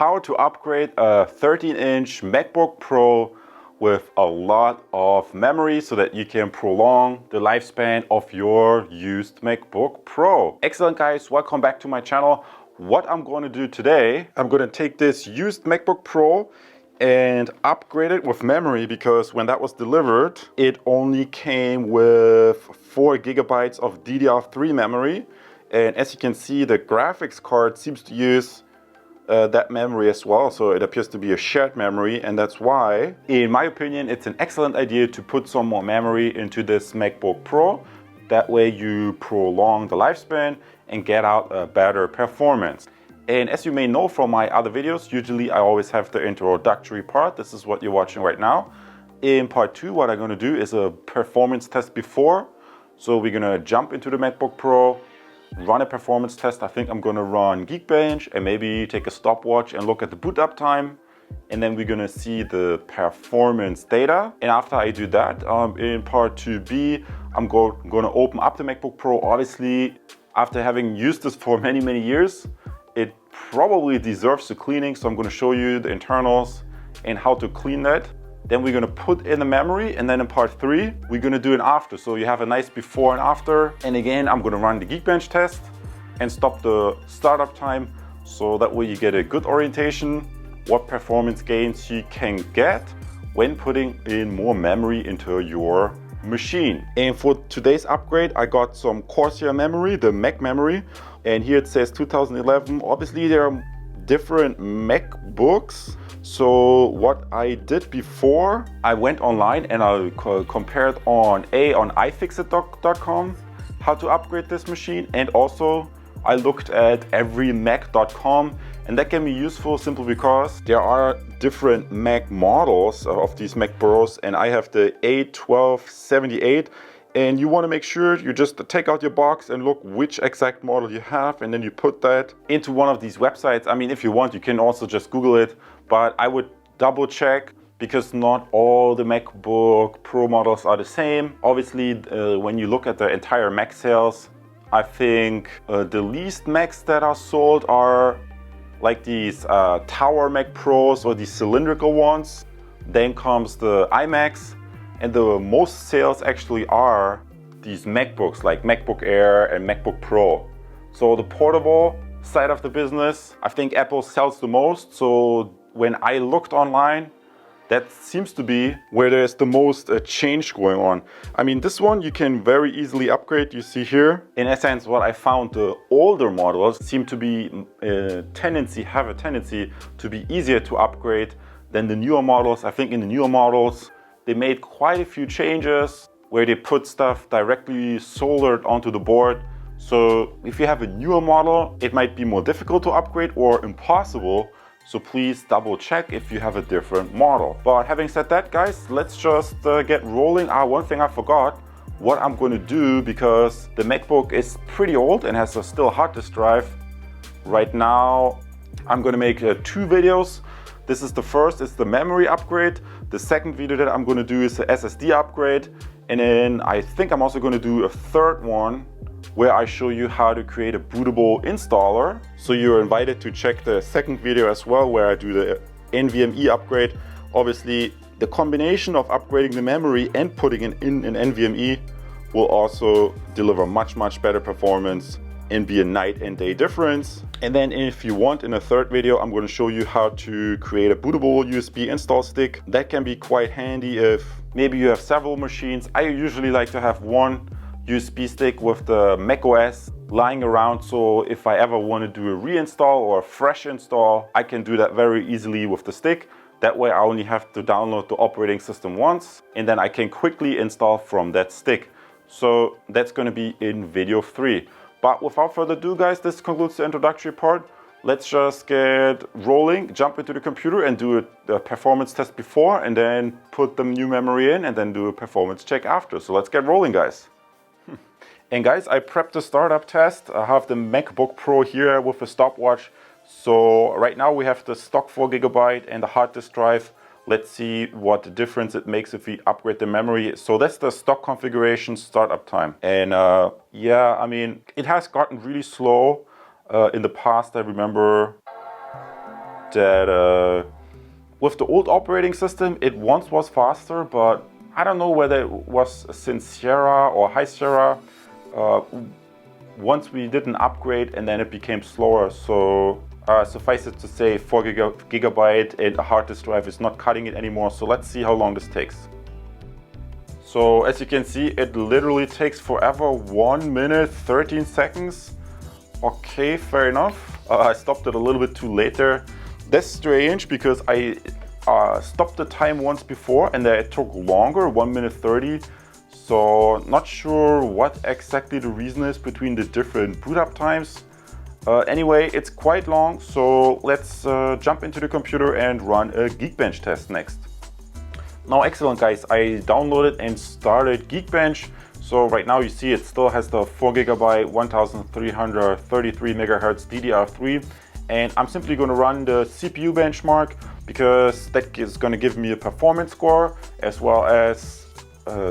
how to upgrade a 13-inch MacBook Pro with a lot of memory so that you can prolong the lifespan of your used MacBook Pro. Excellent guys, welcome back to my channel. What I'm going to do today, I'm going to take this used MacBook Pro and upgrade it with memory, because when that was delivered, it only came with 4 gigabytes of DDR3 memory. And as you can see, the graphics card seems to use that memory as well, so it appears to be a shared memory, and that's why, in my opinion, it's an excellent idea to put some more memory into this MacBook Pro. That way you prolong the lifespan and get out a better performance. And as you may know from my other videos, usually I always have the introductory part. This is what you're watching right now. In part 2, what I'm going to do is a performance test before. So we're going to jump into the MacBook Pro, run a performance test. I think I'm going to run Geekbench and maybe take a stopwatch and look at the boot up time. And then we're going to see the performance data. And after I do that, in part 2B, I'm going to open up the MacBook Pro. Obviously, after having used this for many years, it probably deserves the cleaning. So I'm going to show you the internals and how to clean that. Then we're going to put in the memory, and then in part 3, we're going to do an after. So you have a nice before and after. And again, I'm going to run the Geekbench test and stop the startup time. So that way you get a good orientation, what performance gains you can get when putting in more memory into your machine. And for today's upgrade, I got some Corsair memory, the Mac memory. And here it says 2011. Obviously, there are different MacBooks. So what I did before, I went online and I compared on iFixit.com how to upgrade this machine, and also I looked at everymac.com, and that can be useful simply because there are different Mac models of these Mac Pros, and I have the A1278. And you want to make sure you just take out your box and look which exact model you have, and then you put that into one of these websites. I mean, if you want, you can also just Google it, but I would double check, because not all the MacBook Pro models are the same. Obviously, when you look at the entire Mac sales, I think the least Macs that are sold are like these Tower Mac Pros or these cylindrical ones. Then comes the iMacs. And the most sales actually are these MacBooks, like MacBook Air and MacBook Pro. So the portable side of the business, I think Apple sells the most. So when I looked online, that seems to be where there's the most change going on. I mean, this one you can very easily upgrade, you see here. In essence, what I found, the older models seem to be have a tendency to be easier to upgrade than the newer models. I think in the newer models, they made quite a few changes where they put stuff directly soldered onto the board. So if you have a newer model, it might be more difficult to upgrade or impossible. So please double check if you have a different model. But having said that, guys, let's just get rolling. One thing I forgot, what I'm going to do, because the MacBook is pretty old and has a still hard disk drive. Right now, I'm going to make 2 videos. This is the first, it's the memory upgrade. The second video that I'm going to do is the SSD upgrade. And then I think I'm also going to do a third one where I show you how to create a bootable installer. So you're invited to check the second video as well, where I do the NVMe upgrade. Obviously, the combination of upgrading the memory and putting it in an NVMe will also deliver much better performance and be a night and day difference. And then if you want, in a third video, I'm going to show you how to create a bootable USB install stick. That can be quite handy if maybe you have several machines. I usually like to have one USB stick with the macOS lying around, so if I ever want to do a reinstall or a fresh install, I can do that very easily with the stick. That way I only have to download the operating system once, and then I can quickly install from that stick. So that's going to be in video 3. But without further ado, guys, this concludes the introductory part. Let's just get rolling, jump into the computer and do a performance test before, and then put the new memory in and then do a performance check after. So let's get rolling, guys. And guys, I prepped the startup test. I have the MacBook Pro here with a stopwatch. So right now we have the stock 4 GB and the hard disk drive. Let's see what difference it makes if we upgrade the memory. So that's the stock configuration startup time. And yeah, I mean, it has gotten really slow in the past. I remember that with the old operating system, it once was faster, but I don't know whether it was since Sierra or High Sierra. Once we did an upgrade and then it became slower. So suffice it to say, 4 gigabyte and a hard disk drive is not cutting it anymore. So let's see how long this takes. So as you can see, it literally takes forever, 1 minute, 13 seconds. Okay, fair enough. I stopped it a little bit too late there. That's strange because I stopped the time once before and then it took longer, 1 minute 30. So not sure what exactly the reason is between the different boot up times. Anyway, it's quite long, so let's jump into the computer and run a Geekbench test next. Now, excellent guys, I downloaded and started Geekbench. So right now you see it still has the 4 gigabyte 1333 megahertz DDR3, and I'm simply going to run the CPU benchmark because that is going to give me a performance score as well as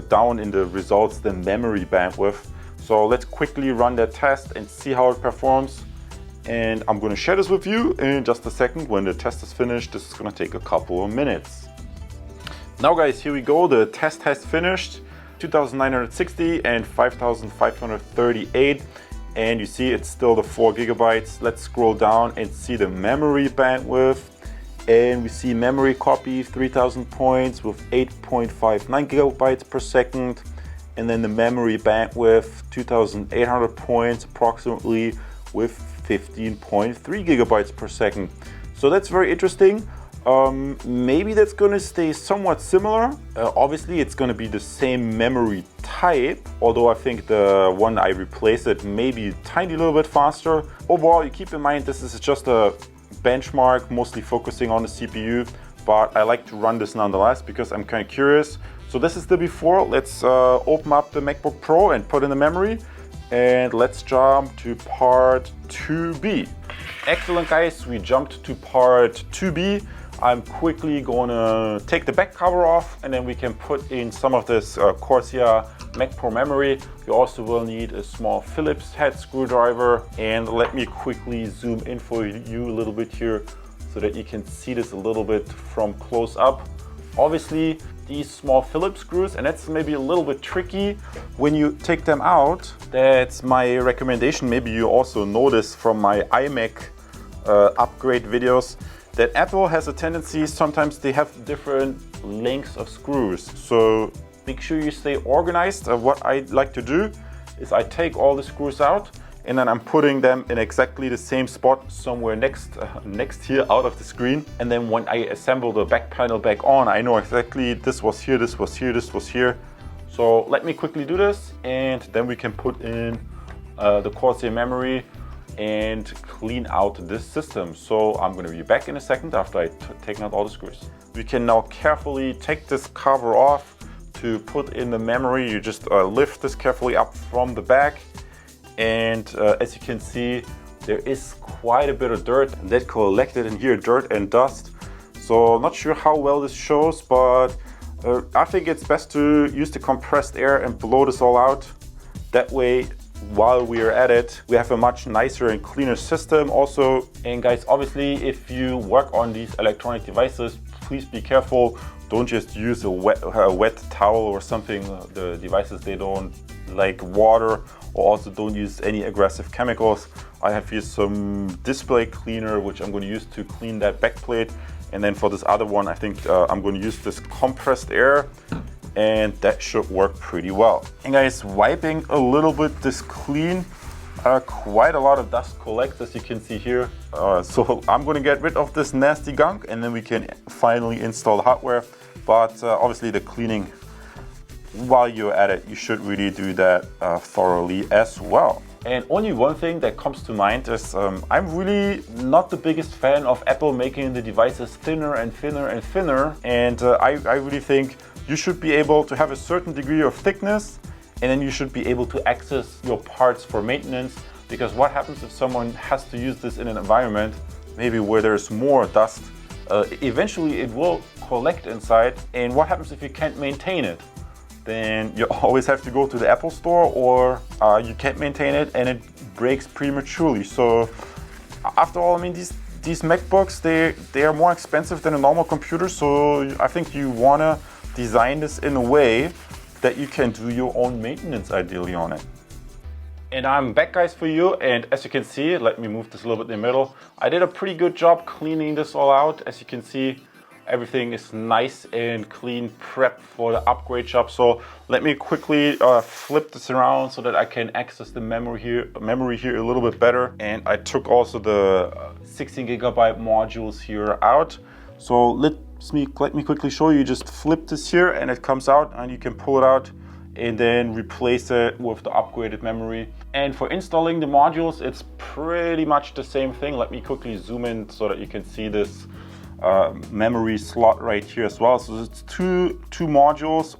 down in the results the memory bandwidth. So let's quickly run that test and see how it performs. And I'm going to share this with you in just a second. When the test is finished, this is going to take a couple of minutes. Now guys, here we go. The test has finished. 2960 and 5538, and you see it's still the 4 gigabytes. Let's scroll down and see the memory bandwidth, and we see memory copy 3000 points with 8.59 gigabytes per second, and then the memory bandwidth 2800 points approximately with 15.3 gigabytes per second. So that's very interesting. Maybe that's going to stay somewhat similar. Obviously it's going to be the same memory type, although I think the one I replaced it may be a tiny little bit faster. Overall, you keep in mind this is just a benchmark, mostly focusing on the CPU, but I like to run this nonetheless because I'm kind of curious. So this is the before. Let's open up the MacBook Pro and put in the memory, and let's jump to part 2B. Excellent guys, we jumped to part 2B. I'm quickly going to take the back cover off, and then we can put in some of this Corsair Mac Pro memory. You also will need a small Phillips head screwdriver, and let me quickly zoom in for you a little bit here so that you can see this a little bit from close up. Obviously these small Phillips screws, and that's maybe a little bit tricky when you take them out. That's my recommendation. Maybe you also know this from my iMac upgrade videos, that Apple has a tendency, sometimes they have different lengths of screws. So make sure you stay organized. What I like to do is I take all the screws out and then I'm putting them in exactly the same spot somewhere next here out of the screen. And then when I assemble the back panel back on, I know exactly this was here, this was here, this was here. So let me quickly do this, and then we can put in the Corsair memory and clean out this system. So I'm going to be back in a second after I taken out all the screws. We can now carefully take this cover off to put in the memory. You just lift this carefully up from the back, and as you can see, there is quite a bit of dirt that collected in here, dirt and dust. So not sure how well this shows, but I think it's best to use the compressed air and blow this all out. That way, while we are at it, we have a much nicer and cleaner system also. And guys, obviously if you work on these electronic devices, please be careful. Don't just use a wet towel or something. The devices, they don't like water, or also don't use any aggressive chemicals. I have here some display cleaner which I'm going to use to clean that backplate, and then for this other one I think I'm going to use this compressed air, and that should work pretty well. And guys, wiping a little bit this clean, quite a lot of dust collects, as you can see here. So I'm going to get rid of this nasty gunk, and then we can finally install the hardware. But obviously the cleaning, while you're at it, you should really do that thoroughly as well. And only one thing that comes to mind is I'm really not the biggest fan of Apple making the devices thinner and thinner and thinner. And I really think you should be able to have a certain degree of thickness, and then you should be able to access your parts for maintenance. Because what happens if someone has to use this in an environment, maybe where there's more dust, eventually it will collect inside. And what happens if you can't maintain it? Then you always have to go to the Apple store, or you can't maintain it and it breaks prematurely. So after all, I mean, these these MacBooks, they are more expensive than a normal computer, so I think you wanna design this in a way that you can do your own maintenance ideally on it. And I'm back, guys, for you, and as you can see, let me move this a little bit in the middle. I did a pretty good job cleaning this all out. As you can see, everything is nice and clean, prepped for the upgrade job. So let me quickly flip this around so that I can access the memory here a little bit better. And I took also the 16 gigabyte modules here out. So let me quickly show you. Just flip this here and it comes out, and you can pull it out and then replace it with the upgraded memory. And for installing the modules, it's pretty much the same thing. Let me quickly zoom in so that you can see this memory slot right here as well. So it's two modules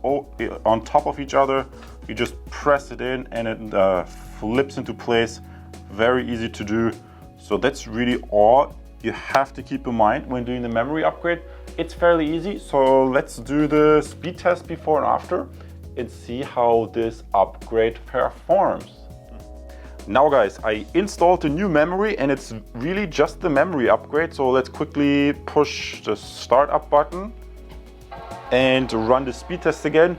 on top of each other. You just press it in and it flips into place. Very easy to do. So that's really all you have to keep in mind when doing the memory upgrade. It's fairly easy. So let's do the speed test before and after and see how this upgrade performs. Now, guys, I installed the new memory and it's really just the memory upgrade. So let's quickly push the startup button and run the speed test again.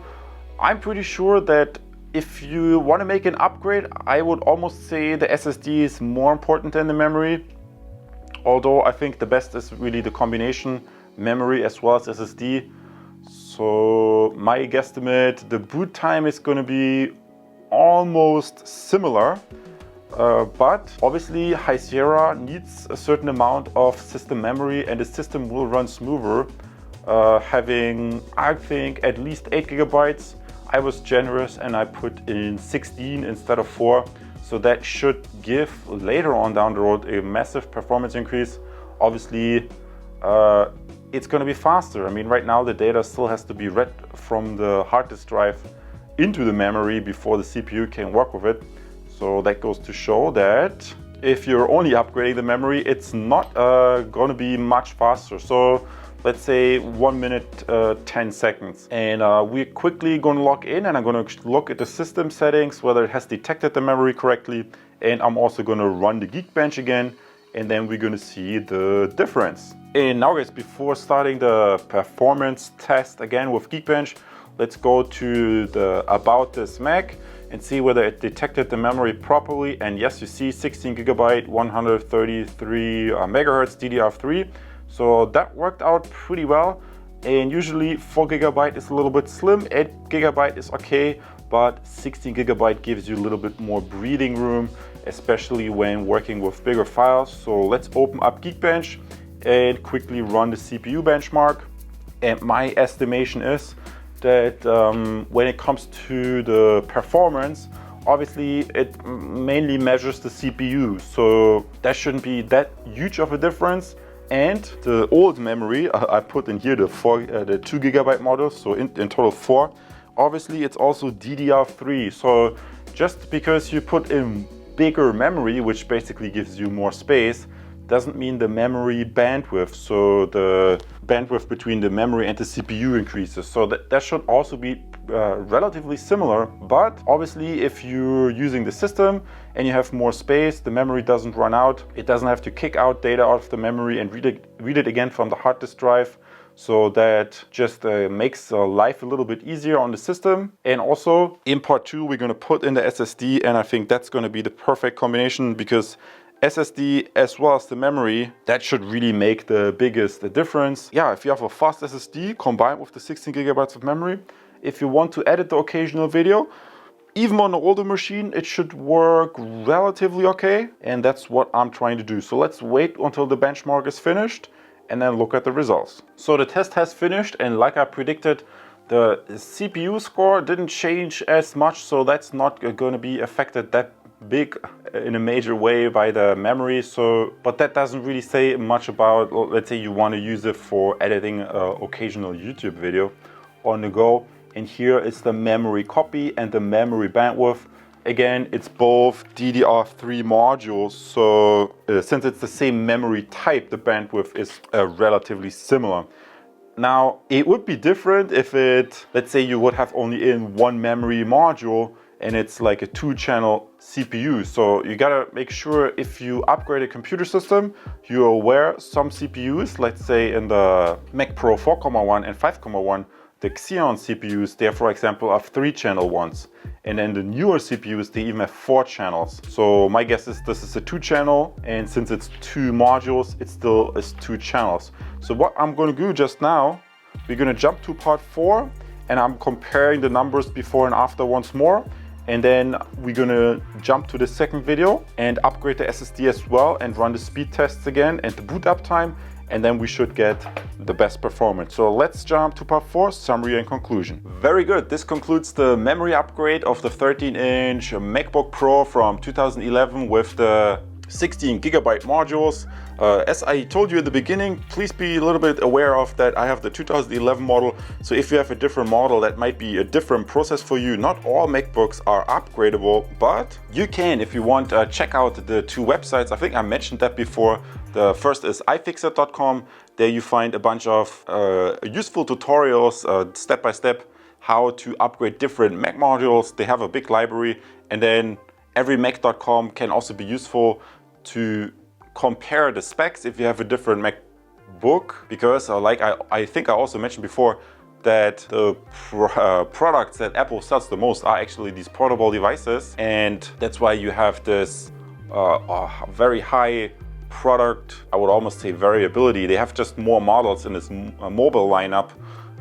I'm pretty sure that if you want to make an upgrade, I would almost say the SSD is more important than the memory. Although I think the best is really the combination memory as well as SSD. So my guesstimate, the boot time is going to be almost similar, but obviously High Sierra needs a certain amount of system memory and the system will run smoother, having, I think, at least 8 gigabytes. I was generous and I put in 16 instead of 4. So that should give later on down the road a massive performance increase. Obviously, it's going to be faster. I mean, right now the data still has to be read from the hard disk drive into the memory before the CPU can work with it. So that goes to show that if you're only upgrading the memory, it's not going to be much faster. So let's say 1 minute, 10 seconds. And we're quickly going to log in and I'm going to look at the system settings, whether it has detected the memory correctly. And I'm also going to run the Geekbench again. And then we're going to see the difference. And now, guys, before starting the performance test again with Geekbench, let's go to the About This Mac and see whether it detected the memory properly. And yes, you see 16 gigabyte, 133 megahertz DDR3. So that worked out pretty well. And usually 4 gigabyte is a little bit slim, 8 gigabyte is okay, but 16 gigabyte gives you a little bit more breathing room, especially when working with bigger files. So let's open up Geekbench and quickly run the CPU benchmark. And my estimation is that when it comes to the performance, obviously it mainly measures the CPU. So that shouldn't be that huge of a difference. And the old memory, I put in here the 2 gigabyte model, so in total 4. Obviously it's also DDR3. So just because you put in bigger memory, which basically gives you more space, doesn't mean the memory bandwidth, so the bandwidth between the memory and the CPU increases. So that should also be relatively similar, but obviously if you're using the system and you have more space, the memory doesn't run out. It doesn't have to kick out data out of the memory and read it again from the hard disk drive. So that just makes life a little bit easier on the system. And also in part 2, we're going to put in the SSD, and I think that's going to be the perfect combination, because SSD as well as the memory, that should really make the biggest difference. Yeah, if you have a fast SSD combined with the 16 gigabytes of memory, if you want to edit the occasional video, even on an older machine, it should work relatively okay. And that's what I'm trying to do. So let's wait until the benchmark is finished and then look at the results. So the test has finished, and like I predicted, the CPU score didn't change as much. So that's not going to be affected that big in a major way by the memory. So, but that doesn't really say much about, let's say you want to use it for editing an occasional YouTube video on the go. And here is the memory copy and the memory bandwidth. Again, it's both DDR3 modules, so since it's the same memory type, the bandwidth is relatively similar. Now, it would be different if let's say you would have only in one memory module and it's like a 2-channel CPU. So you gotta make sure if you upgrade a computer system, you're aware some CPUs, let's say in the Mac Pro 4.1 and 5.1, the Xeon CPUs, they for example have 3-channel ones. And then the newer CPUs, they even have 4 channels. So my guess is this is a 2-channel, and since it's 2 modules, it still is 2 channels. So what I'm gonna do just now, we're gonna jump to part 4, and I'm comparing the numbers before and after once more. And then we're gonna jump to the second video and upgrade the SSD as well and run the speed tests again and the boot up time. And then we should get the best performance. So let's jump to part 4, summary and conclusion. Very good. This concludes the memory upgrade of the 13-inch MacBook Pro from 2011 with the 16GB modules. As I told you at the beginning, please be a little bit aware of that I have the 2011 model. So if you have a different model, that might be a different process for you. Not all MacBooks are upgradable, but you can if you want. Check out the 2 websites. I think I mentioned that before. The first is ifixit.com. There you find a bunch of useful tutorials, step-by-step, how to upgrade different Mac modules. They have a big library. And then everymac.com can also be useful to compare the specs if you have a different MacBook, because like I think I also mentioned before, that the products that Apple sells the most are actually these portable devices, and that's why you have this very high product, I would almost say, variability. They have just more models in this mobile lineup,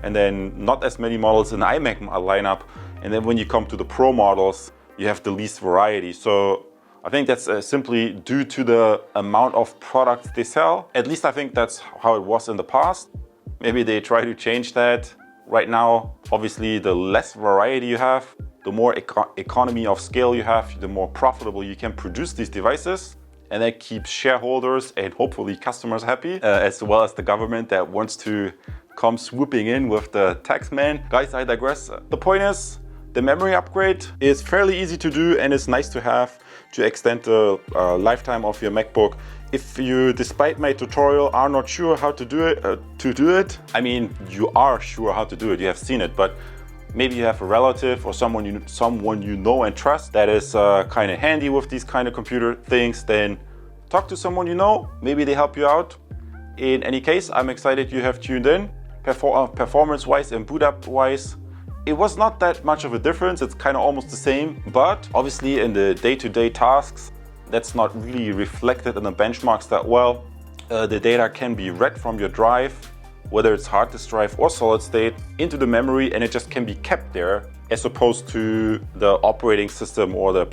and then not as many models in the iMac lineup, and then when you come to the Pro models, you have the least variety. So I think that's simply due to the amount of products they sell. At least I think that's how it was in the past. Maybe they try to change that. Right now, obviously, the less variety you have, the more economy of scale you have, the more profitable you can produce these devices. And that keeps shareholders and hopefully customers happy, as well as the government that wants to come swooping in with the tax man. Guys, I digress. The point is, the memory upgrade is fairly easy to do and it's nice to have to extend the lifetime of your MacBook. If you, despite my tutorial, are not sure how to do it, I mean, you are sure how to do it, you have seen it, but maybe you have a relative or someone you know and trust that is kind of handy with these kind of computer things, then talk to someone you know, maybe they help you out. In any case, I'm excited you have tuned in. Performance-wise and boot up-wise, it was not that much of a difference. It's kind of almost the same, but obviously in the day-to-day tasks, that's not really reflected in the benchmarks that well. The data can be read from your drive, whether it's hard disk drive or solid state, into the memory, and it just can be kept there, as opposed to the operating system or the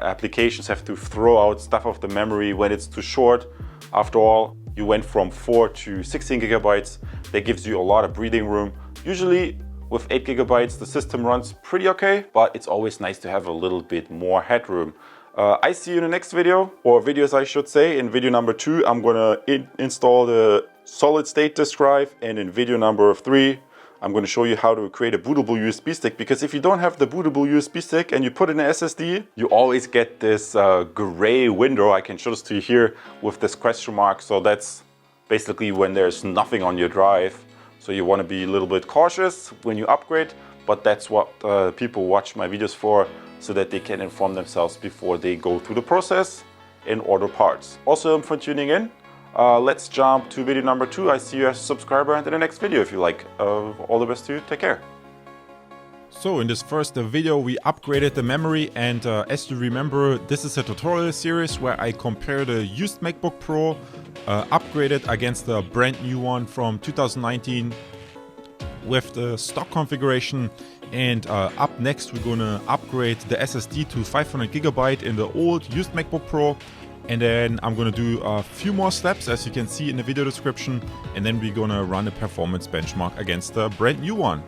applications have to throw out stuff off the memory when it's too short. After all, you went from 4 to 16 gigabytes. That gives you a lot of breathing room. Usually with 8 gigabytes, the system runs pretty okay, but it's always nice to have a little bit more headroom. I see you in the next video, or videos I should say. In video number 2, I'm gonna install the solid state disk drive, and in video number 3, I'm going to show you how to create a bootable USB stick, because if you don't have the bootable USB stick and you put in an SSD, you always get this gray window. I can show this to you here with this question mark. So that's basically when there's nothing on your drive. So you want to be a little bit cautious when you upgrade, but that's what people watch my videos for, so that they can inform themselves before they go through the process and order parts. Awesome for tuning in. Let's jump to video number 2. I see you as a subscriber, and in the next video if you like. All the best to you. Take care. So in this first video we upgraded the memory, and as you remember, this is a tutorial series where I compare the used MacBook Pro upgraded against the brand new one from 2019 with the stock configuration. And up next we're gonna upgrade the SSD to 500 GB in the old used MacBook Pro. And then I'm gonna do a few more steps, as you can see in the video description, and then we're gonna run a performance benchmark against the brand new one.